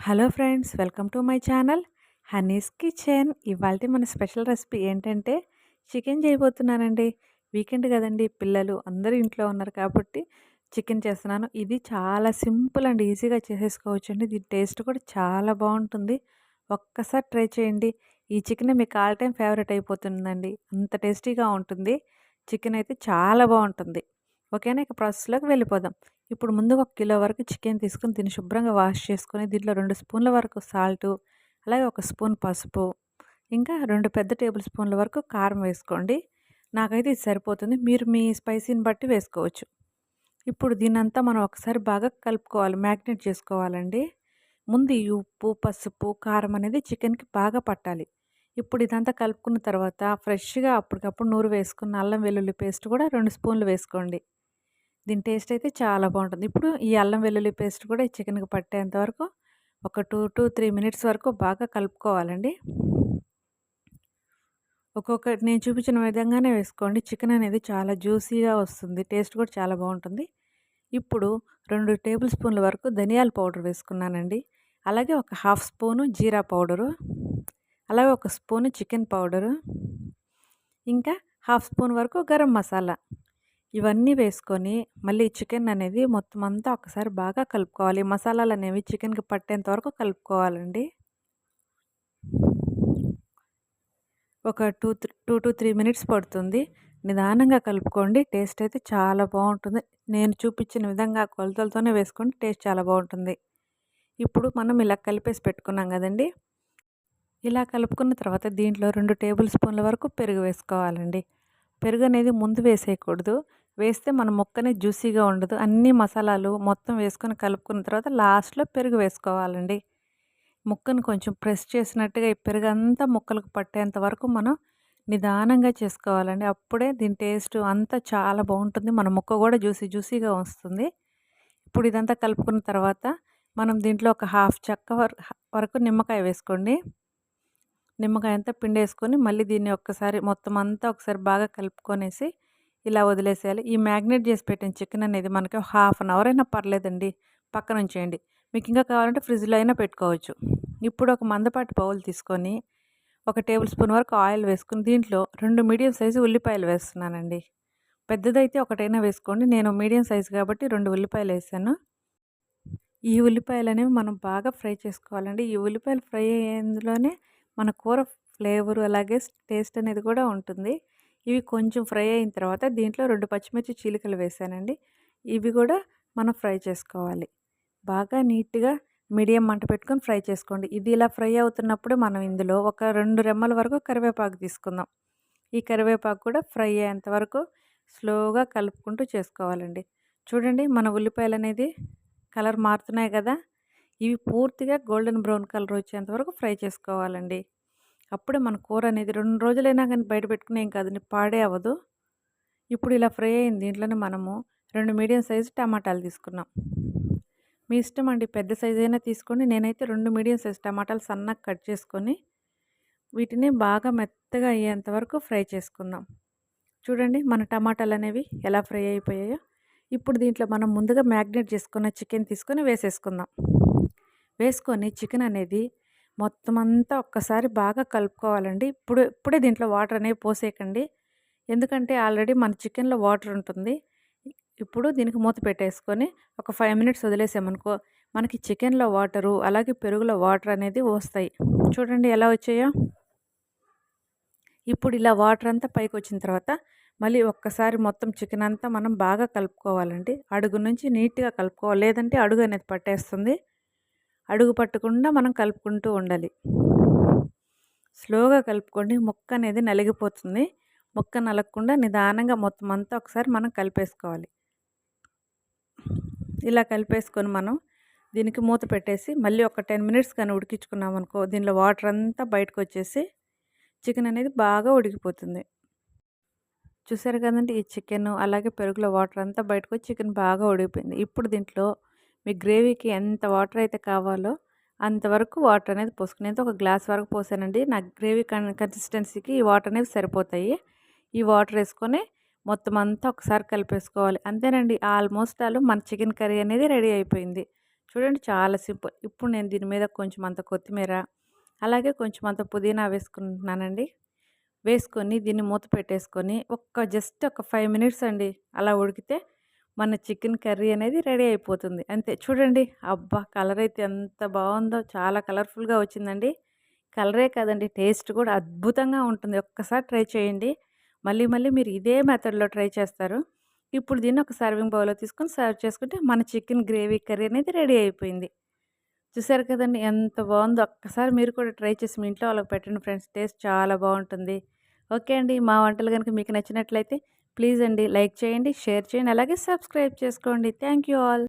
Hello friends, welcome to my channel Honey's kitchen. ఇవాళ మన special recipe ఏంటంటే chicken చేయబోతున్నానండి. Weekend కదండి, పిల్లలు అందరూ ఇంట్లో ఉన్నారు కాబట్టి చికెన్ చేస్తున్నాను. ఇది చాలా సింపుల్ అండ్ ఈజీగా చేసేసుకోవచ్చు అండి. దీని టేస్ట్ కూడా చాలా బాగుంటుంది. ఒక్కసారి ట్రై చేయండి. ఈ చికెన్ మీకు ఆల్ టైమ్ ఫేవరెట్ అయిపోతుందండి. అంత టేస్టీగా ఉంటుంది. చికెన్ అయితే చాలా బాగుంటుంది. ఓకేనా, ఇక ప్రాసెస్లోకి వెళ్ళిపోదాం. ఇప్పుడు ముందుగా 1 కిలో వరకు చికెన్ తీసుకొని దీన్ని శుభ్రంగా వాష్ చేసుకొని దీంట్లో 2 స్పూన్ల వరకు సాల్టు, అలాగే 1 స్పూన్ పసుపు, ఇంకా 2 పెద్ద టేబుల్ స్పూన్ల వరకు కారం వేసుకోండి. నాకైతే ఇది సరిపోతుంది. మీరు మీ స్పైసీని బట్టి వేసుకోవచ్చు. ఇప్పుడు దీన్నంతా మనం ఒకసారి బాగా కలుపుకోవాలి, మ్యాగ్నేట్ చేసుకోవాలండి. ముందు ఈ ఉప్పు, పసుపు, కారం అనేది చికెన్కి బాగా పట్టాలి. ఇప్పుడు ఇదంతా కలుపుకున్న తర్వాత ఫ్రెష్గా అప్పటికప్పుడు నూరు వేసుకున్న అల్లం వెల్లుల్లి పేస్ట్ కూడా 2 స్పూన్లు వేసుకోండి. దీని టేస్ట్ అయితే చాలా బాగుంటుంది. ఇప్పుడు ఈ అల్లం వెల్లుల్లి పేస్ట్ కూడా ఈ చికెన్కి పట్టేంత వరకు ఒక 2 to 3 మినిట్స్ వరకు బాగా కలుపుకోవాలండి. నేను చూపించిన విధంగానే వేసుకోండి. చికెన్ అనేది చాలా జ్యూసీగా వస్తుంది, టేస్ట్ కూడా చాలా బాగుంటుంది. ఇప్పుడు 2 టేబుల్ స్పూన్ల వరకు ధనియాల పౌడర్ వేసుకున్నానండి. అలాగే ఒక హాఫ్ స్పూను జీరా పౌడరు, అలాగే 1 స్పూను చికెన్ పౌడరు, ఇంకా హాఫ్ స్పూన్ వరకు గరం మసాలా. ఇవన్నీ వేసుకొని మళ్ళీ చికెన్ అనేది మొత్తం అంతా ఒకసారి బాగా కలుపుకోవాలి. మసాలాలు అనేవి చికెన్కి పట్టేంత వరకు కలుపుకోవాలండి. ఒక 2 to 3 మినిట్స్ పడుతుంది. నిదానంగా కలుపుకోండి. టేస్ట్ అయితే చాలా బాగుంటుంది. నేను చూపించిన విధంగా కొలతలతోనే వేసుకోండి, టేస్ట్ చాలా బాగుంటుంది. ఇప్పుడు మనం ఇలా కలిపేసి పెట్టుకున్నాం కదండి. ఇలా కలుపుకున్న తర్వాత దీంట్లో 2 టేబుల్ స్పూన్ల వరకు పెరుగు వేసుకోవాలండి. పెరుగు అనేది ముందు వేసేయకూడదు. వేస్తే మన ముక్కనే జ్యూసీగా ఉండదు. అన్ని మసాలాలు మొత్తం వేసుకొని కలుపుకున్న తర్వాత లాస్ట్లో పెరుగు వేసుకోవాలండి. ముక్కను కొంచెం ప్రెస్ చేసినట్టుగా ఈ పెరుగు అంతా ముక్కలకు పట్టేంత వరకు మనం నిదానంగా చేసుకోవాలండి. అప్పుడే దీని టేస్ట్ అంతా చాలా బాగుంటుంది. మన ముక్క కూడా జ్యూసీగా వస్తుంది. ఇప్పుడు ఇదంతా కలుపుకున్న తర్వాత మనం దీంట్లో ఒక హాఫ్ చెక్క వరకు నిమ్మకాయ వేసుకోండి. నిమ్మకాయ అంతా పిండేసుకొని మళ్ళీ దీన్ని ఒక్కసారి మొత్తం అంతా ఒకసారి బాగా కలుపుకొనేసి ఇలా వదిలేసేయాలి. ఈ మ్యాగ్నేట్ చేసి పెట్టిన చికెన్ అనేది మనకి హాఫ్ అన్ అవర్ అయినా పర్లేదండి, పక్కన ఉంచేయండి. మీకు ఇంకా కావాలంటే ఫ్రిడ్జ్లో అయినా పెట్టుకోవచ్చు. ఇప్పుడు ఒక మందపాటి బౌల్ తీసుకొని 1 టేబుల్ స్పూన్ వరకు ఆయిల్ వేసుకుని దీంట్లో 2 మీడియం సైజు ఉల్లిపాయలు వేస్తున్నానండి. పెద్దదైతే ఒకటైనా వేసుకోండి. నేను మీడియం సైజు కాబట్టి 2 ఉల్లిపాయలు వేసాను. ఈ ఉల్లిపాయలు అనేవి మనం బాగా ఫ్రై చేసుకోవాలండి. ఈ ఉల్లిపాయలు ఫ్రై అయ్యేందులోనే మన కూర ఫ్లేవర్ అలాగే టేస్ట్ అనేది కూడా ఉంటుంది. ఇవి కొంచెం ఫ్రై అయిన తర్వాత దీంట్లో 2 పచ్చిమిర్చి చీలికలు వేసానండి. ఇవి కూడా మనం ఫ్రై చేసుకోవాలి. బాగా నీట్గా మీడియం మంట పెట్టుకొని ఫ్రై చేసుకోండి. ఇది ఇలా ఫ్రై అవుతున్నప్పుడు మనం ఇందులో ఒక 2 రెమ్మల వరకు కరివేపాకు తీసుకుందాం. ఈ కరివేపాకు కూడా ఫ్రై అయ్యేంత వరకు స్లోగా కలుపుకుంటూ చేసుకోవాలండి. చూడండి, మన ఉల్లిపాయలు అనేది కలర్ మారుతున్నాయి కదా. ఇవి పూర్తిగా గోల్డెన్ బ్రౌన్ కలర్ వచ్చేంత వరకు ఫ్రై చేసుకోవాలండి. అప్పుడే మన కూర అనేది 2 రోజులైనా కానీ బయట పెట్టుకుని ఏం కాదండి, పాడే అవ్వదు. ఇప్పుడు ఇలా ఫ్రై అయింది. దీంట్లోనే మనము 2 మీడియం సైజు టమాటాలు తీసుకున్నాం. మీ ఇష్టం అండి, పెద్ద సైజు అయినా తీసుకోండి. నేనైతే 2 మీడియం సైజు టమాటాలు సన్నగా కట్ చేసుకొని వీటిని బాగా మెత్తగా అయ్యేంత వరకు ఫ్రై చేసుకుందాం. చూడండి మన టమాటాలు అనేవి ఎలా ఫ్రై అయిపోయాయో. ఇప్పుడు దీంట్లో మనం ముందుగా మ్యాగ్నేట్ చేసుకున్న చికెన్ తీసుకొని వేసేసుకుందాం. వేసుకొని చికెన్ అనేది మొత్తం అంతా ఒక్కసారి బాగా కలుపుకోవాలండి. ఇప్పుడే దీంట్లో వాటర్ అనేవి పోసేయకండి, ఎందుకంటే ఆల్రెడీ మన చికెన్లో వాటర్ ఉంటుంది. ఇప్పుడు దీనికి మూత పెట్టేసుకొని ఒక 5 మినిట్స్ వదిలేసామనుకో మనకి చికెన్లో వాటరు అలాగే పెరుగులో వాటర్ అనేది వస్తాయి. చూడండి ఎలా వచ్చాయో. ఇప్పుడు ఇలా వాటర్ అంతా పైకి వచ్చిన తర్వాత మళ్ళీ ఒక్కసారి మొత్తం చికెన్ అంతా మనం బాగా కలుపుకోవాలండి. అడుగు నుంచి నీట్గా కలుపుకోవాలి, లేదంటే అడుగు అనేది పట్టేస్తుంది. అడుగు పట్టకుండా మనం కలుపుకుంటూ ఉండాలి. స్లోగా కలుపుకోండి, ముక్క అనేది నలిగిపోతుంది. ముక్క నలగకుండా నిదానంగా మొత్తం అంతా ఒకసారి మనం కలిపేసుకోవాలి. ఇలా కలిపేసుకొని మనం దీనికి మూత పెట్టేసి మళ్ళీ ఒక 10 మినిట్స్ కానీ ఉడికించుకున్నాం అనుకో దీనిలో వాటర్ అంతా బయటకు వచ్చేసి చికెన్ అనేది బాగా ఉడికిపోతుంది. చూసారు కదండి, ఈ చికెన్ అలాగే పెరుగులో వాటర్ అంతా బయటకు వచ్చి చికెన్ బాగా ఉడికిపోయింది. ఇప్పుడు దీంట్లో మీ గ్రేవీకి ఎంత వాటర్ అయితే కావాలో అంతవరకు వాటర్ అనేది పోసుకుని, అయితే ఒక గ్లాస్ వరకు పోసానండి. నాకు గ్రేవీ కన్సిస్టెన్సీకి ఈ వాటర్ అనేవి సరిపోతాయి. ఈ వాటర్ వేసుకొని మొత్తం అంతా ఒకసారి కలిపేసుకోవాలి. అంతేనండి, ఆల్మోస్ట్ మన చికెన్ కర్రీ అనేది రెడీ అయిపోయింది. చూడండి చాలా సింపుల్. ఇప్పుడు నేను దీని మీద కొంచెం అంత కొత్తిమీర, అలాగే కొంచెం అంత పుదీనా వేసుకుంటున్నానండి. వేసుకొని దీన్ని మూత పెట్టేసుకొని జస్ట్ ఒక 5 మినిట్స్ అండి అలా ఉడికితే మన చికెన్ కర్రీ అనేది రెడీ అయిపోతుంది. అంతే చూడండి. అబ్బా! కలర్ అయితే ఎంత బావుందో, చాలా కలర్‌ఫుల్‌గా వచ్చిందండి. కలరే కాదండి, టేస్ట్ కూడా అద్భుతంగా ఉంటుంది. ఒక్కసారి ట్రై చేయండి. మళ్ళీ మళ్ళీ మీరు ఇదే మెథడ్‌లో ట్రై చేస్తారు. ఇప్పుడు దీన్ని ఒక సర్వింగ్ బౌల్‌లో తీసుకొని సర్వ్ చేసుకుంటే మన చికెన్ గ్రేవీ కర్రీ అనేది రెడీ అయిపోయింది. చూసారు కదండీ! ఎంత బావుందో. ఒక్కసారి మీరు కూడా ట్రై చేసి మీ ఇంట్లో వాళ్ళకి పెట్టండి ఫ్రెండ్స్. టేస్ట్ చాలా బావుంటుంది. ఓకే అండి. మా వంటలు గనుక మీకు నచ్చినట్లయితే ప్లీజ్ అండి లైక్ చేయండి, షేర్ చేయండి, అలాగే సబ్స్క్రైబ్ చేసుకోండి. Thank you all.